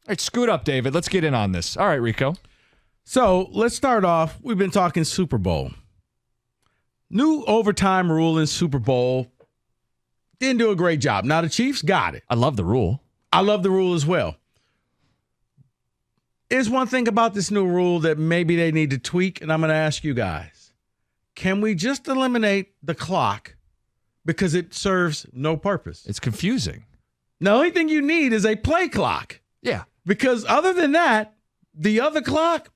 All right, scoot up, David. Let's get in on this. All right, Rico. So let's start off. We've been talking Super Bowl. New overtime rule in Super Bowl. Didn't do a great job. Now the Chiefs got it. I love the rule. I love the rule as well. There's one thing about this new rule that maybe they need to tweak, and I'm going to ask you guys. Can we just eliminate the clock because it serves no purpose? It's confusing. The only thing you need is a play clock. Yeah. Because other than that, the other clock,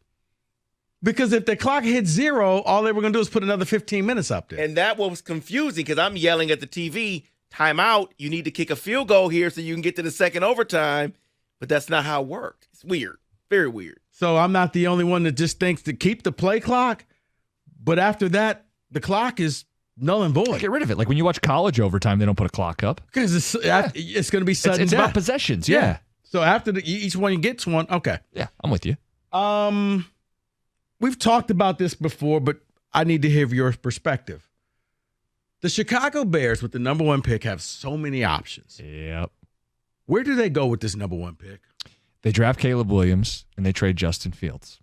because if the clock hits 0, all they were going to do is put another 15 minutes up there. And that was confusing because I'm yelling at the TV, timeout, you need to kick a field goal here so you can get to the second overtime. But that's not how it worked. It's weird. Very weird. So I'm not the only one that just thinks to keep the play clock, but after that, the clock is null and void. Get rid of it. Like when you watch college overtime, they don't put a clock up. Because it's going to be sudden It's death. about possessions, yeah. So after each one gets one, okay. Yeah, I'm with you. We've talked about this before, but I need to hear your perspective. The Chicago Bears with the number 1 pick have so many options. Yep. Where do they go with this number 1 pick? They draft Caleb Williams, and they trade Justin Fields.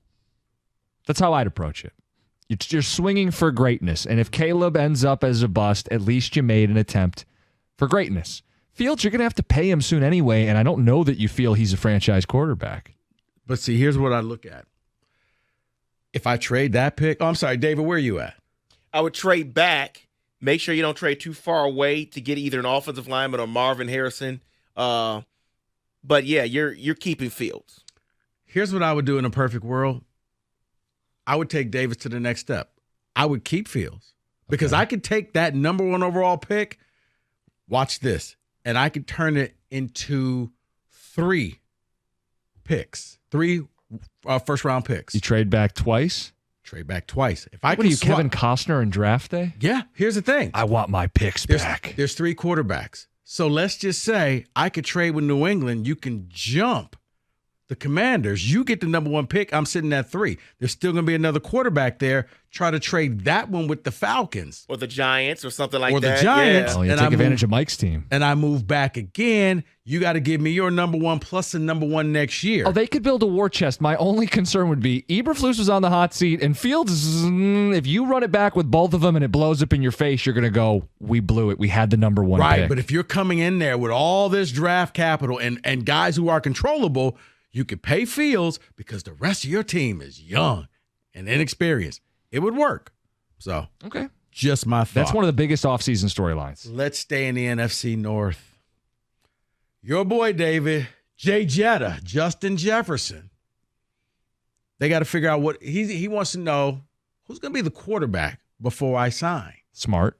That's how I'd approach it. You're swinging for greatness, and if Caleb ends up as a bust, at least you made an attempt for greatness. Fields, you're going to have to pay him soon anyway, and I don't know that you feel he's a franchise quarterback. But see, here's what I look at. If I trade that pick, I'm sorry, David, where are you at? I would trade back. Make sure you don't trade too far away to get either an offensive lineman or Marvin Harrison. But yeah, you're keeping Fields. Here's what I would do in a perfect world. I would take Davis to the next step. I would keep Fields because I could take that number 1 overall pick. Watch this. And I could turn it into 3 picks, 3 first-round picks. You trade back twice? Trade back twice. If I What are you, Kevin Costner in draft day? Yeah, here's the thing. I want my picks back. There's 3 quarterbacks. So let's just say I could trade with New England. You can jump the Commanders. You get the number 1 pick. I'm sitting at 3. There's still going to be another quarterback there. Try to trade that one with the Falcons. Or the Giants or something like that. Or the Giants. Yeah. Oh, you take advantage of Mike's team. And I move back again. You got to give me your number 1 plus the number 1 next year. Oh, they could build a war chest. My only concern would be Eberflus was on the hot seat, and Fields, if you run it back with both of them and it blows up in your face, you're going to go, we blew it. We had the number 1 right, pick. but if you're coming in there with all this draft capital and guys who are controllable, you could pay Fields because the rest of your team is young and inexperienced. It would work. So, okay, just my thought. That's one of the biggest offseason storylines. Let's stay in the NFC North. Your boy, David, Jay Jetta, Justin Jefferson. They got to figure out what he wants to know. Who's going to be the quarterback before I sign? Smart.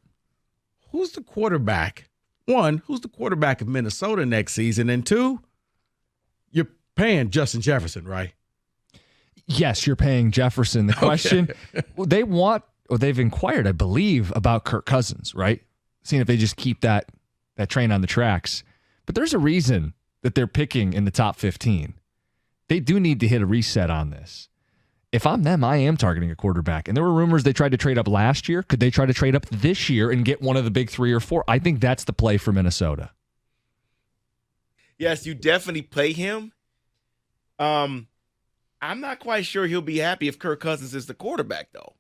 Who's the quarterback? 1, who's the quarterback of Minnesota next season? And 2, you're paying Justin Jefferson, right? Yes, you're paying Jefferson. The question, they've inquired, I believe, about Kirk Cousins, right? Seeing if they just keep that train on the tracks. But there's a reason that they're picking in the top 15. They do need to hit a reset on this. If I'm them, I am targeting a quarterback. And there were rumors they tried to trade up last year. Could they try to trade up this year and get one of the big 3 or 4? I think that's the play for Minnesota. Yes, you definitely play him. I'm not quite sure he'll be happy if Kirk Cousins is the quarterback, though.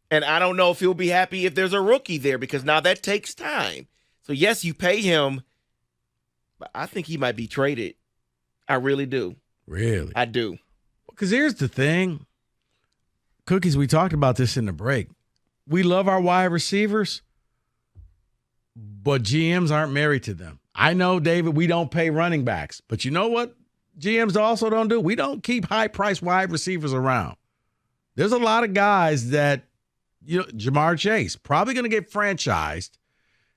And I don't know if he'll be happy if there's a rookie there because now that takes time. So, yes, you pay him, but I think he might be traded. I really do. Really? I do. Because here's the thing. Cookies, we talked about this in the break. We love our wide receivers, but GMs aren't married to them. I know, David, we don't pay running backs, but you know what GMs also don't do? We don't keep high-priced wide receivers around. There's a lot of guys that, Jamar Chase, probably going to get franchised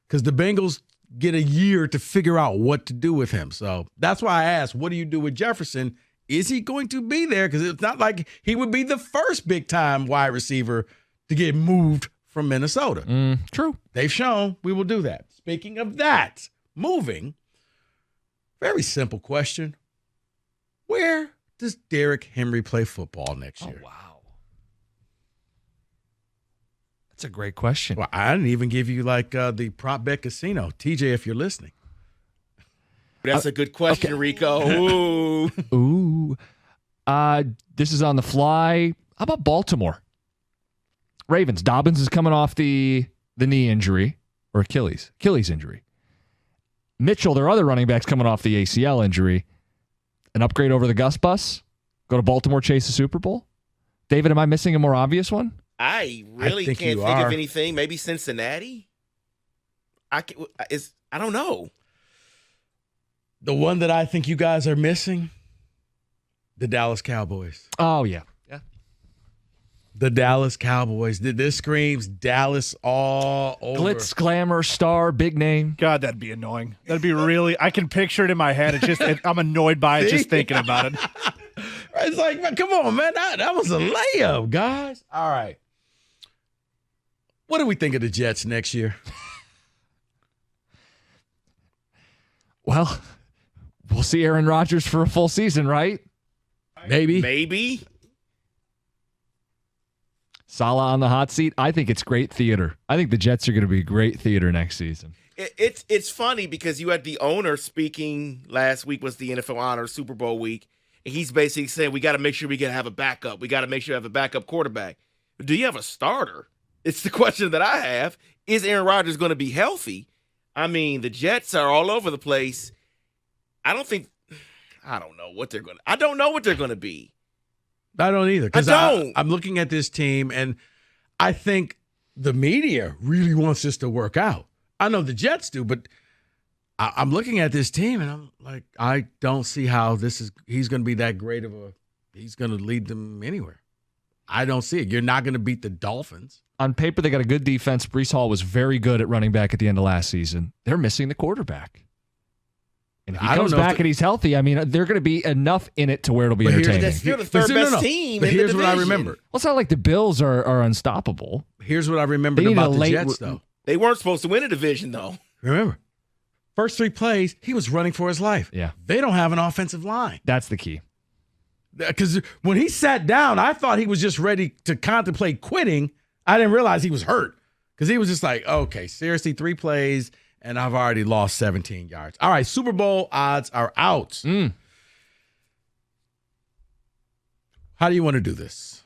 because the Bengals get a year to figure out what to do with him. So that's why I asked, what do you do with Jefferson? Is he going to be there? Because it's not like he would be the first big-time wide receiver to get moved from Minnesota. True. They've shown we will do that. Speaking of that, moving, very simple question. Where does Derrick Henry play football next year? Oh, wow. That's a great question. Well, I didn't even give you the prop bet casino. TJ, if you're listening. That's a good question, Rico. Ooh. This is on the fly. How about Baltimore? Ravens. Dobbins is coming off the knee injury or Achilles injury. Mitchell, their other running back's coming off the ACL injury. An upgrade over the Gus Bus? Go to Baltimore, chase the Super Bowl? David, am I missing a more obvious one? I really can't think of anything. Maybe Cincinnati? I don't know. The one that I think you guys are missing, the Dallas Cowboys. Oh, yeah. The Dallas Cowboys. This screams Dallas all over. Glitz, glamour, star, big name. God, that'd be annoying. That'd be really. I can picture it in my head. I'm annoyed by it just thinking about it. It's like, man, come on, man. That was a layup, guys. All right. What do we think of the Jets next year? Well, we'll see Aaron Rodgers for a full season, right? Maybe. Salah on the hot seat. I think it's great theater. I think the Jets are going to be great theater next season. It's funny because you had the owner speaking last week, was the NFL Honors Super Bowl week, and he's basically saying we got to make sure we can have a backup. We got to make sure we have a backup quarterback. Do you have a starter? It's the question that I have. Is Aaron Rodgers going to be healthy? I mean, the Jets are all over the place. I don't know what they're going to be. I don't either. Because I don't. I'm looking at this team, and I think the media really wants this to work out. I know the Jets do, but I'm looking at this team, and I'm like, I don't see how he's going to be that great he's going to lead them anywhere. I don't see it. You're not going to beat the Dolphins. On paper, they got a good defense. Breece Hall was very good at running back at the end of last season. They're missing the quarterback. And if he comes back and he's healthy, I mean, they're going to be enough in it to where it'll be entertaining. They're still the third best team But in here's the what I division. remember. Well, it's not like the Bills are unstoppable. Here's what I remembered about the Jets, though. They weren't supposed to win a division, though. Remember, first 3 plays, he was running for his life. Yeah. They don't have an offensive line. That's the key. Because when he sat down, I thought he was just ready to contemplate quitting. I didn't realize he was hurt. Because he was just like, okay, seriously, 3 plays, and I've already lost 17 yards. All right, Super Bowl odds are out. How do you want to do this?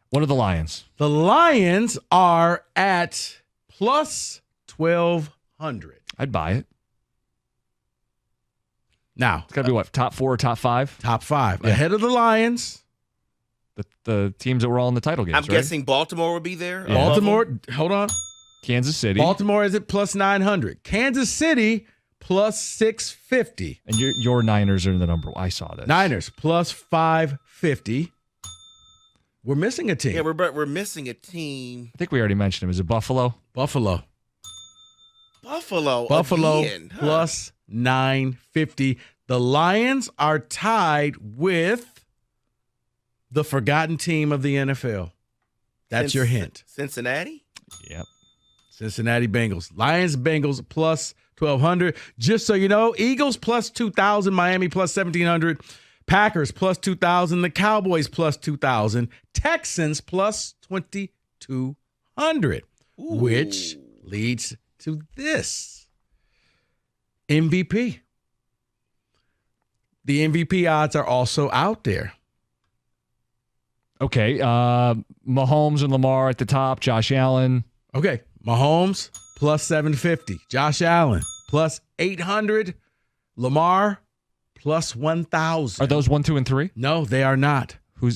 What are the Lions? The Lions are at plus 1,200. I'd buy it. Now, It's got to be what, top 4 or top 5? top 5. Yeah. Ahead of the Lions. The teams that were all in the title games, I'm guessing Baltimore will be there. Yeah. Baltimore, hold on. Kansas City. Baltimore is at plus 900. Kansas City plus 650. And your Niners are in the number. I saw this. Niners plus 550. We're missing a team. Yeah, we're missing a team. I think we already mentioned him. Is it Buffalo? Buffalo Again, huh? plus 950. The Lions are tied with the forgotten team of the NFL. That's your hint. Cincinnati? Yep. Cincinnati Bengals. Lions, Bengals plus 1,200. Just so you know, Eagles plus 2,000. Miami plus 1,700. Packers plus 2,000. The Cowboys plus 2,000. Texans plus 2,200. Which leads to this. MVP. The MVP odds are also out there. Okay. Mahomes and Lamar at the top. Josh Allen. Okay. Mahomes plus 750. Josh Allen plus 800. Lamar plus 1,000. Are those 1, 2, and 3? No, they are not. Do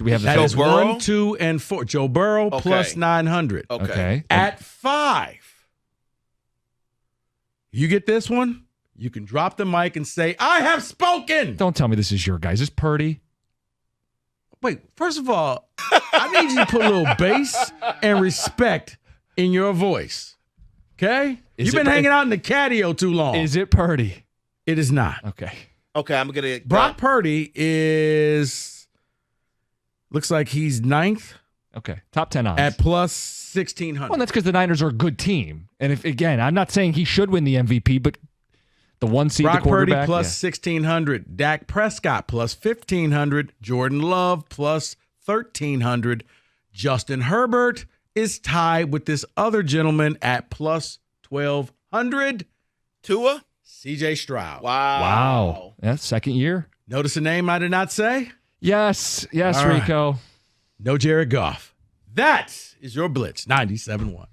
we have the That top? is 1, 2, and 4. Joe Burrow Okay. plus 900. Okay. At 5, you get this one, you can drop the mic and say, I have spoken. Don't tell me this is your guys. Is this Purdy? Wait, first of all, I need you to put a little bass and respect in your voice. Okay? You've been hanging out in the catio too long. Is it Purdy? It is not. Okay. Okay, I'm going to. Brock Purdy looks like he's 9th Okay. Top 10 odds. at plus 1,600. Well, that's because the Niners are a good team. And if again, I'm not saying he should win the MVP, but the 1 seed, Brock the quarterback. Purdy plus 1,600. Dak Prescott plus 1,500. Jordan Love plus 1,300. Justin Herbert is tied with this other gentleman at plus 1,200. Tua? CJ Stroud. Wow. Yeah, second year. Notice a name I did not say? Yes, All right. Rico. No Jared Goff. That is your Blitz 97.1.